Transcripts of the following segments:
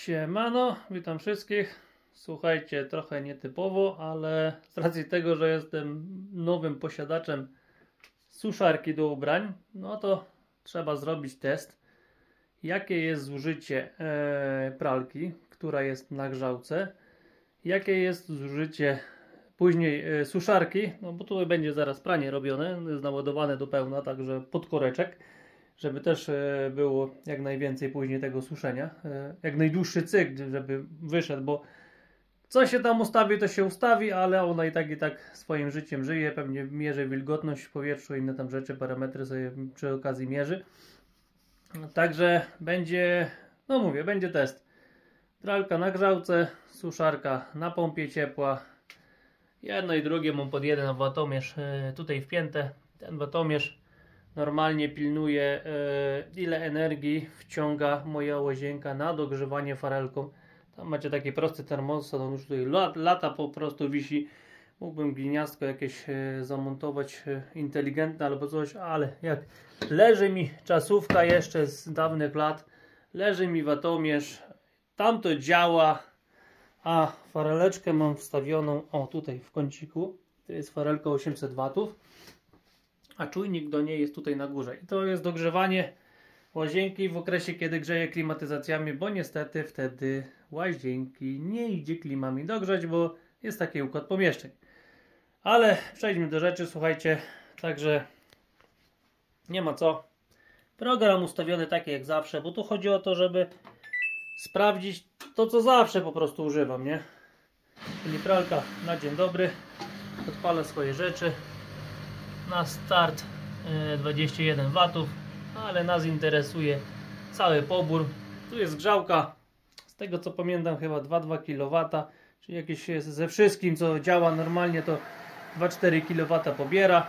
Siemano, witam wszystkich. Słuchajcie, trochę nietypowo, ale z racji tego, że jestem nowym posiadaczem suszarki do ubrań, no to trzeba zrobić test, jakie jest zużycie pralki, która jest na grzałce, jakie jest zużycie później suszarki, no bo tutaj będzie zaraz pranie robione, jest naładowane do pełna, także pod koreczek, żeby też było jak najwięcej później tego suszenia, jak najdłuższy cykl, żeby wyszedł, bo co się tam ustawi, to się ustawi, ale ona i tak swoim życiem żyje, pewnie mierzy wilgotność w powietrzu, inne tam rzeczy, parametry sobie przy okazji mierzy. Także będzie, no mówię, będzie test. Pralka na grzałce, suszarka na pompie ciepła. Jedno i drugie mam pod jeden watomierz tutaj wpięte. Ten watomierz normalnie pilnuje ile energii wciąga moja łazienka na dogrzewanie farelką. Tam macie taki prosty termostat, on już tutaj lata po prostu wisi. Mógłbym gliniastko jakieś zamontować inteligentne albo coś, ale jak leży mi czasówka jeszcze z dawnych lat, leży mi watomierz, tam to działa, a fareleczkę mam wstawioną, o tutaj w kąciku, to jest farelka 800 W, a czujnik do niej jest tutaj na górze. I to jest dogrzewanie łazienki w okresie, kiedy grzeje klimatyzacjami, bo niestety wtedy łazienki nie idzie klimami dogrzać, bo jest taki układ pomieszczeń. Ale przejdźmy do rzeczy, słuchajcie, także nie ma co. Program ustawiony taki jak zawsze, bo tu chodzi o to, żeby sprawdzić to, co zawsze po prostu używam, nie? Czyli pralka na dzień dobry, odpalę swoje rzeczy. Na start 21 W, ale nas interesuje cały pobór. Tu jest grzałka, z tego co pamiętam chyba 2,2 kW, czyli jakieś ze wszystkim co działa normalnie to 2,4 kW pobiera.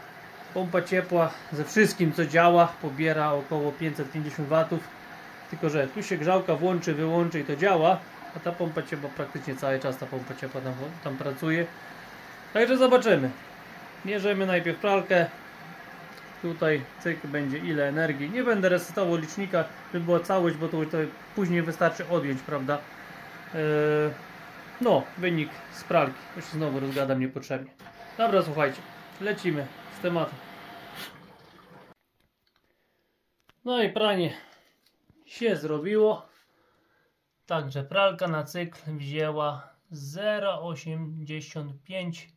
Pompa ciepła ze wszystkim co działa pobiera około 550 W, tylko że tu się grzałka włączy, wyłączy i to działa, a ta pompa ciepła praktycznie cały czas ta pompa ciepła tam pracuje. Także zobaczymy. Mierzymy najpierw pralkę. Tutaj cykl będzie ile energii. Nie będę resetował licznika, żeby była całość, bo to później wystarczy odjąć, prawda? No, wynik z pralki. To się znowu rozgadam niepotrzebnie. Dobra, słuchajcie, lecimy z tematem. No i pranie się zrobiło. Także pralka na cykl wzięła 0,85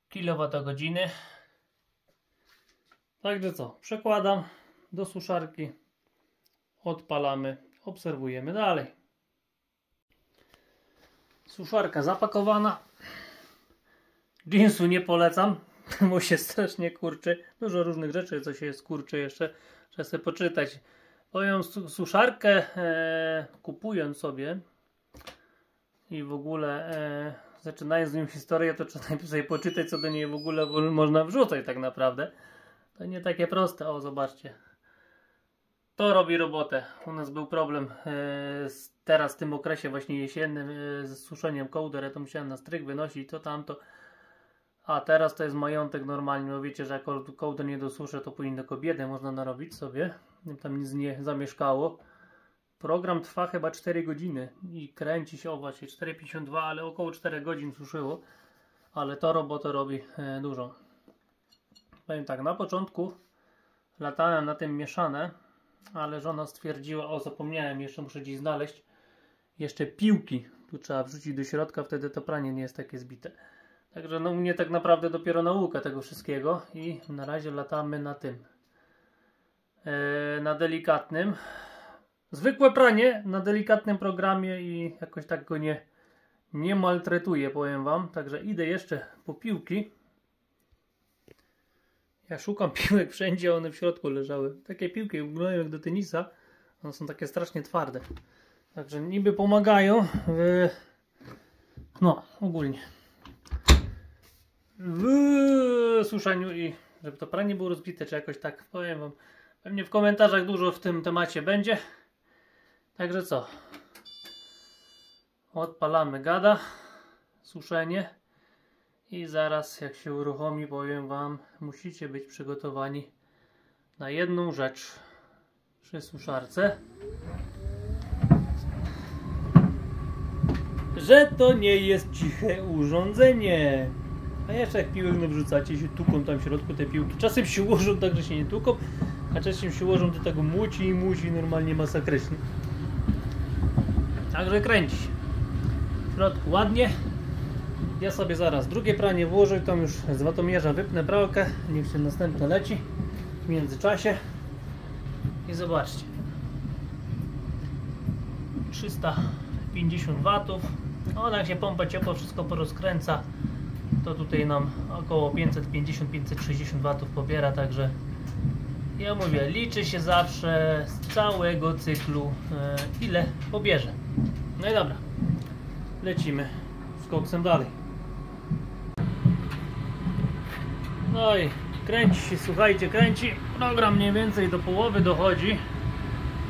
kWh. Także co? Przekładam do suszarki, odpalamy, obserwujemy dalej. Suszarka zapakowana. Jeansu nie polecam, bo się strasznie kurczy. Dużo różnych rzeczy, co się skurczy jeszcze. Trzeba sobie poczytać. Moją suszarkę kupując sobie i w ogóle zaczynając z nią historię, to trzeba najpierw sobie poczytać, co do niej w ogóle można wrzucać tak naprawdę. To nie takie proste. O, zobaczcie. To robi robotę. U nas był problem teraz w tym okresie właśnie jesiennym z suszeniem kołder. Ja to musiałem na stryk wynosić, to tamto. A teraz to jest majątek normalnie. No wiecie, że jak kołder nie dosuszę, to później do kobiety można narobić sobie. Tam nic nie zamieszkało. Program trwa chyba 4 godziny i kręci się, o właśnie 4,52, ale około 4 godzin suszyło. Ale to robotę robi dużo. Powiem tak, na początku latałem na tym mieszane, ale żona stwierdziła, o zapomniałem, jeszcze muszę gdzieś znaleźć jeszcze piłki. Tu trzeba wrzucić do środka, wtedy to pranie nie jest takie zbite. Także no u mnie tak naprawdę dopiero nauka tego wszystkiego i na razie latamy na tym. Na delikatnym. Zwykłe pranie na delikatnym programie i jakoś tak go nie maltretuję, powiem wam. Także idę jeszcze po piłki. Ja szukam piłek wszędzie, one w środku leżały. Takie piłki wyglądają jak do tenisa. One są takie strasznie twarde. Także niby pomagają no ogólnie w suszeniu i żeby to pranie było rozbite, czy jakoś tak, powiem wam. Pewnie w komentarzach dużo w tym temacie będzie. Także co? Odpalamy gada. Suszenie. I zaraz jak się uruchomi, powiem wam, musicie być przygotowani na jedną rzecz przy suszarce. że to nie jest ciche urządzenie. A jeszcze jak piłek wrzucacie, się tuką tam w środku te piłki. Czasem się ułożą tak, że się nie tuką, a czasem się ułożą do tego muci normalnie masakrycznie. Także kręci. W środku ładnie. Ja sobie zaraz drugie pranie włożę i tam już z watomierza wypnę pralkę. Niech się następne leci w międzyczasie. I zobaczcie. 350 W. No jak się pompa ciepła wszystko porozkręca, to tutaj nam około 550-560 W pobiera, także ja mówię, liczy się zawsze z całego cyklu ile pobierze. No i dobra, lecimy z koksem dalej. No i kręci się, słuchajcie, kręci. Program mniej więcej do połowy dochodzi,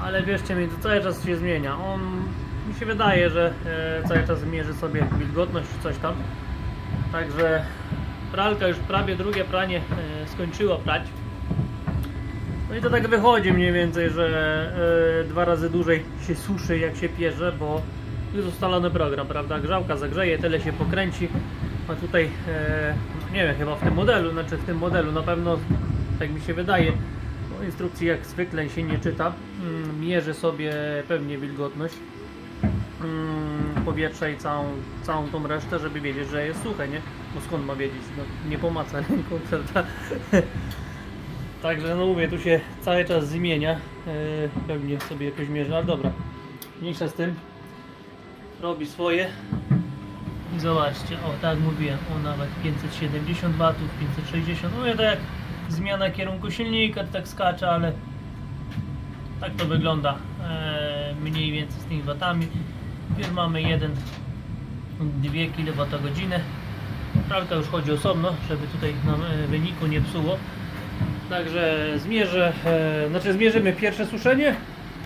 ale wierzcie mi, to cały czas się zmienia. On, mi się wydaje, że cały czas mierzy sobie wilgotność czy coś tam. Także pralka już prawie drugie pranie skończyła prać. No i to tak wychodzi mniej więcej, że 2 razy dłużej się suszy jak się pierze, bo jest ustalony program, prawda? Grzałka zagrzeje, tyle się pokręci. A tutaj, nie wiem, chyba w tym modelu na pewno, tak mi się wydaje, bo instrukcji jak zwykle się nie czyta, mierzy sobie pewnie wilgotność powietrza i całą tą resztę, żeby wiedzieć, że jest suche, nie? Bo skąd ma wiedzieć? No, nie pomaca ręką, prawda? Także no mówię, tu się cały czas zmienia, pewnie sobie jakoś mierzy, ale dobra, mniejsza z tym, robi swoje. I zobaczcie, o tak mówiłem, o nawet 570 W, 560, no to jak zmiana kierunku silnika, to tak skacze, ale tak to wygląda mniej więcej z tymi watami. Już mamy 1,2 kWh. Pralka już chodzi osobno, żeby tutaj nam wyniku nie psuło. Także zmierzymy pierwsze suszenie,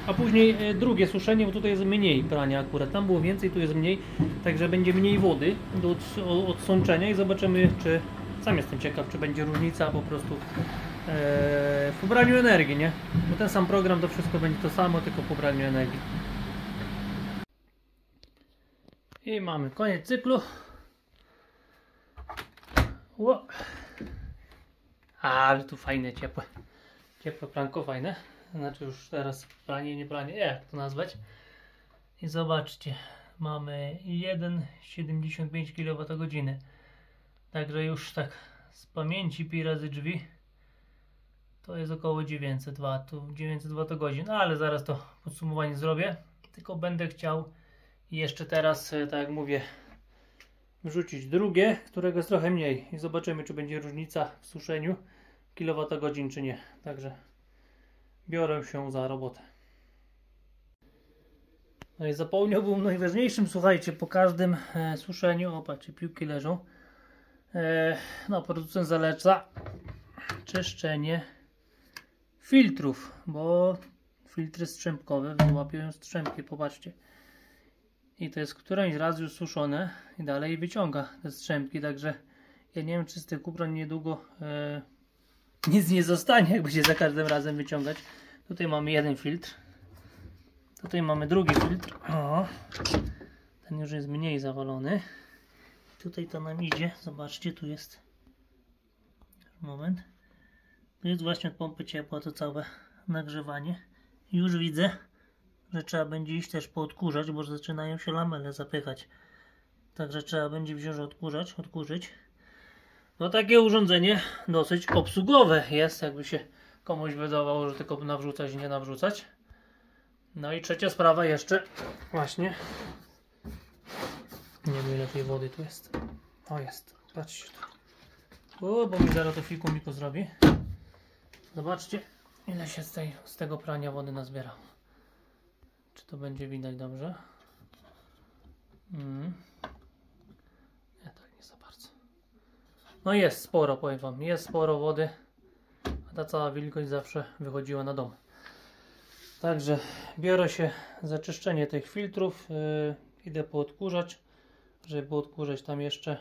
a później drugie suszenie, bo tutaj jest mniej prania akurat. Tam było więcej, tu jest mniej, także będzie mniej wody do odsączenia i zobaczymy, czy sam jestem ciekaw, czy będzie różnica po prostu w pobraniu energii, nie? Bo ten sam program to wszystko będzie to samo, tylko w pobraniu energii. I mamy koniec cyklu. Ło. Ale tu fajne, ciepłe pranko, fajne. Znaczy już teraz pranie, nie pranie, jak to nazwać. I zobaczcie, mamy 1,75 kWh. Także już tak z pamięci pi razy drzwi to jest około 900 Wh, no ale zaraz to podsumowanie zrobię. Tylko będę chciał jeszcze teraz, tak jak mówię, wrzucić drugie, którego jest trochę mniej i zobaczymy, czy będzie różnica w suszeniu kilowatogodzin, czy nie. Także biorę się za robotę. No i zapomniałbym najważniejszym, słuchajcie, po każdym suszeniu, o patrzcie, piłki leżą, no producent zaleca czyszczenie filtrów, bo filtry strzępkowe wyłapią strzępki, popatrzcie. I to jest któręś raz już suszone i dalej wyciąga te strzępki, także ja nie wiem, czy z tych ubrań niedługo nic nie zostanie, jakby się za każdym razem wyciągać. Tutaj mamy jeden filtr, tutaj mamy drugi filtr, o, ten już jest mniej zawalony. Tutaj to nam idzie, zobaczcie, tu jest, moment, tu jest właśnie od pompy ciepła to całe nagrzewanie. Już widzę, że trzeba będzie iść też poodkurzać, bo zaczynają się lamele zapychać. Także trzeba będzie wziąć odkurzyć. No takie urządzenie dosyć obsługowe jest, jakby się komuś wydawało, że tylko nawrzucać i nie nawrzucać. No i trzecia sprawa jeszcze, właśnie, nie wiem ile tej wody tu jest. O, jest, patrzcie tu. O, bo mi zaraz to fiku zrobi. Zobaczcie, ile się z tego prania wody nazbierało. Czy to będzie widać dobrze? Nie, tak nie za bardzo. No jest sporo, powiem wam, jest sporo wody, a ta cała wilgoć zawsze wychodziła na dom. Także biorę się za czyszczenie tych filtrów, idę poodkurzać, żeby poodkurzać tam jeszcze.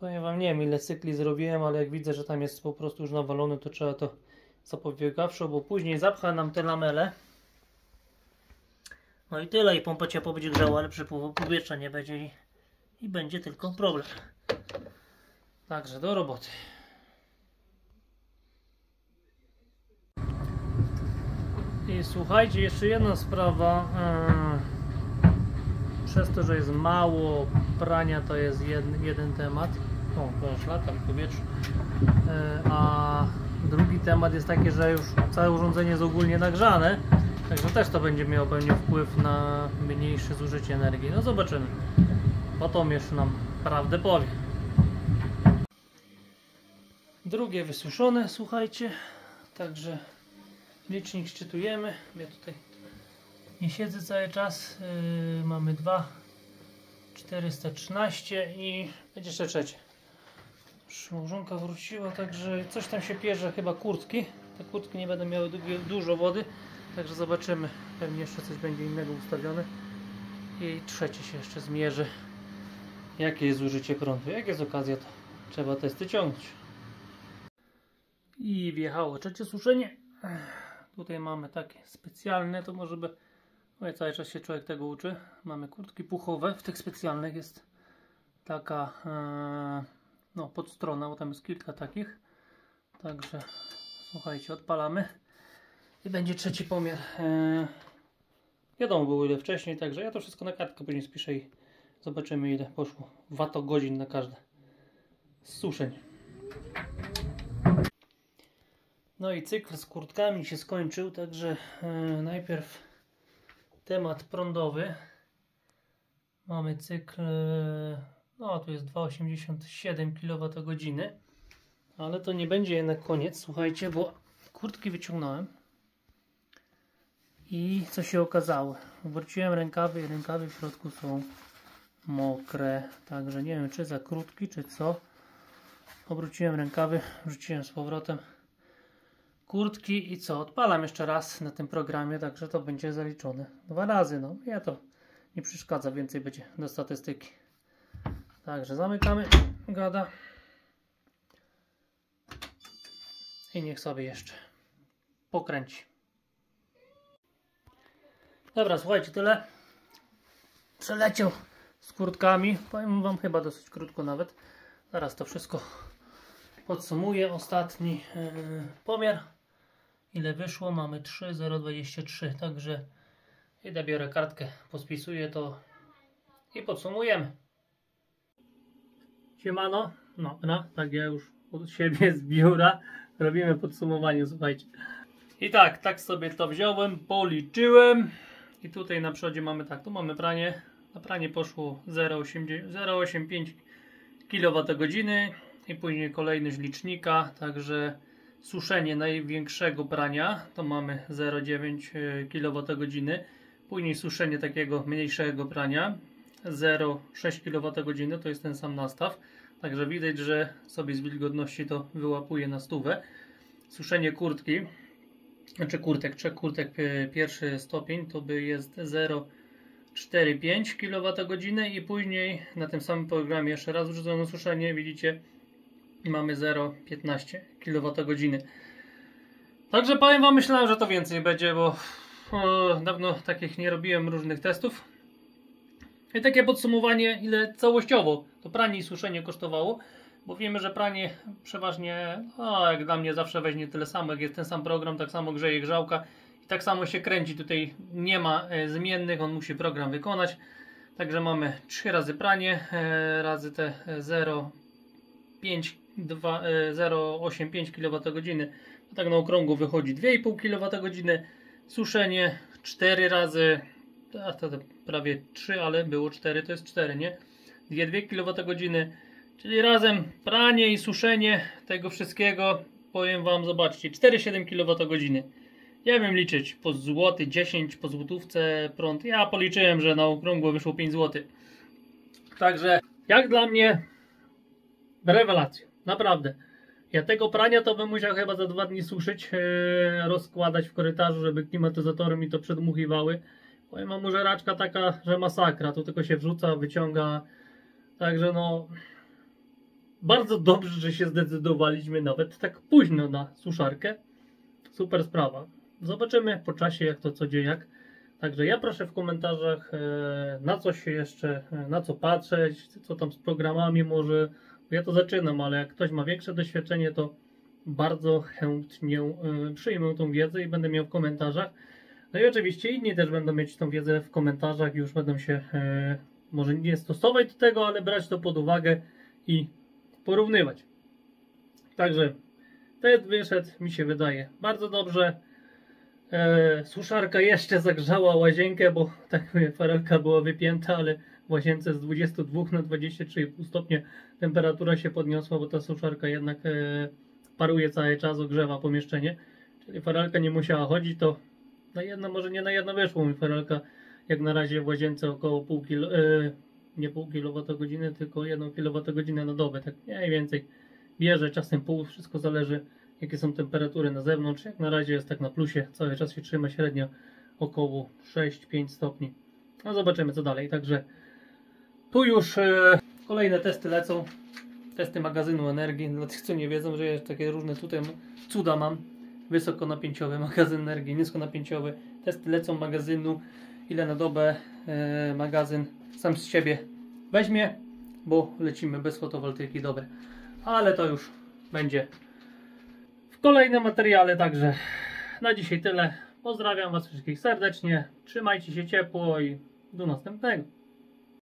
Powiem wam, nie wiem ile cykli zrobiłem, ale jak widzę, że tam jest po prostu już nawalony, to trzeba to zapobiegawczo, bo później zapcha nam te lamele. No i tyle, i pompa ciepła będzie grzała, ale przepływu powietrza nie będzie i będzie tylko problem. Także do roboty. I słuchajcie, jeszcze jedna sprawa. Przez to, że jest mało prania, to jest jeden temat. O, proszę, latam w powietrzu. A drugi temat jest taki, że już całe urządzenie jest ogólnie nagrzane. Także też to będzie miało pewnie wpływ na mniejsze zużycie energii. No zobaczymy. Potem jeszcze nam prawdę powie. Drugie wysuszone, słuchajcie. Także licznik szczytujemy. Ja tutaj nie siedzę cały czas. Mamy 2,413 i będzie jeszcze trzecie. Małżonka wróciła, także coś tam się pierze, chyba kurtki. Te kurtki nie będą miały dużo wody. Także zobaczymy. Pewnie jeszcze coś będzie innego ustawione. I trzecie się jeszcze zmierzy. Jakie jest zużycie prądu. Jak jest okazja, to trzeba testy ciągnąć. I wjechało trzecie suszenie. Tutaj mamy takie specjalne, to może by... No i cały czas się człowiek tego uczy. Mamy kurtki puchowe. W tych specjalnych jest taka no, podstrona, bo tam jest kilka takich. Także słuchajcie, odpalamy. I będzie trzeci pomiar. Wiadomo było ile wcześniej, także ja to wszystko na kartkę później spiszę i zobaczymy ile poszło watogodzin na każde z suszeń. No i cykl z kurtkami się skończył, także najpierw temat prądowy. Mamy cykl, no tu jest 2,87 kWh, ale to nie będzie jednak koniec, słuchajcie, bo kurtki wyciągnąłem. I co się okazało? Wróciłem rękawy i rękawy w środku są mokre. Także nie wiem czy za krótki czy co. Obróciłem rękawy, wrzuciłem z powrotem kurtki i co? Odpalam jeszcze raz na tym programie, także to będzie zaliczone 2 razy. No ja to nie przeszkadza, więcej będzie do statystyki. Także zamykamy gada. I niech sobie jeszcze pokręci. Dobra, słuchajcie, tyle. Przeleciał z kurtkami. Powiem wam chyba dosyć krótko nawet. Zaraz to wszystko podsumuję. Ostatni pomiar. Ile wyszło? Mamy 3,023. Także idę, biorę kartkę, pospisuję to i podsumujemy. Siemano. No, tak ja już od siebie z biura robimy podsumowanie, słuchajcie. I tak sobie to wziąłem, policzyłem. I tutaj na przodzie mamy tak, tu mamy pranie. Na pranie poszło 0,85 kWh i później kolejność licznika, także suszenie największego prania to mamy 0,9 kWh, później suszenie takiego mniejszego prania 0,6 kWh, to jest ten sam nastaw, także widać, że sobie z wilgotności to wyłapuje na stówę. Suszenie kurtki, znaczy trzech kurtek pierwszy stopień to by jest 0,45 kWh i później na tym samym programie jeszcze raz wrzucono suszenie, widzicie, mamy 0,15 kWh. Także powiem wam, myślałem, że to więcej będzie, bo dawno takich nie robiłem różnych testów. I takie podsumowanie, ile całościowo to pranie i suszenie kosztowało, bo wiemy, że pranie przeważnie, jak dla mnie zawsze weźmie tyle samo, jak jest ten sam program, tak samo grzeje grzałka i tak samo się kręci, tutaj nie ma zmiennych, on musi program wykonać. Także mamy 3 razy pranie, razy te 0,85 kWh, tak na okrągło wychodzi 2,5 kWh, suszenie 4 razy, to prawie 3, ale było 4, to jest 4, nie? 2 kWh, czyli razem pranie i suszenie tego wszystkiego, powiem wam, zobaczcie, 4,7 kWh. Ja wiem liczyć po złoty 10, po złotówce prąd. Ja policzyłem, że na okrągło wyszło 5 zł. Także jak dla mnie rewelacja, naprawdę. Ja tego prania to bym musiał chyba za 2 dni suszyć, rozkładać w korytarzu, żeby klimatyzatory mi to przedmuchiwały. Powiem wam, żeraczka taka, że masakra. Tu tylko się wrzuca, wyciąga. Także no, bardzo dobrze, że się zdecydowaliśmy nawet tak późno na suszarkę. Super sprawa. Zobaczymy po czasie, jak to co dzieje, jak Także ja proszę w komentarzach, na co się jeszcze, na co patrzeć, co tam z programami może. Ja to zaczynam, ale jak ktoś ma większe doświadczenie, to bardzo chętnie przyjmę tą wiedzę i będę miał w komentarzach. No i oczywiście inni też będą mieć tą wiedzę w komentarzach, już będą się może nie stosować do tego, ale brać to pod uwagę i porównywać. Także test wyszedł, mi się wydaje, bardzo dobrze. Suszarka jeszcze zagrzała łazienkę, bo tak mówię, farelka była wypięta, ale w łazience z 22 na 23,5 stopnia temperatura się podniosła, bo ta suszarka jednak paruje cały czas, ogrzewa pomieszczenie. Czyli farelka nie musiała chodzić, to na jedno, może nie na jedno wyszło mi farelka, jak na razie w łazience około nie pół kWh, tylko 1 kWh na dobę, tak mniej więcej bierze, czasem pół, wszystko zależy jakie są temperatury na zewnątrz. Jak na razie jest tak na plusie, cały czas się trzyma średnio około 6-5 stopni. No zobaczymy co dalej, także tu już kolejne testy lecą, testy magazynu energii, dla tych co nie wiedzą, że jest takie różne tutaj cuda mam, wysokonapięciowy magazyn energii, niskonapięciowy, testy lecą magazynu, ile na dobę magazyn sam z siebie weźmie, bo lecimy bez fotowoltaiki, dobre, ale to już będzie w kolejnym materiale. Także na dzisiaj tyle, pozdrawiam Was wszystkich serdecznie, trzymajcie się ciepło i do następnego.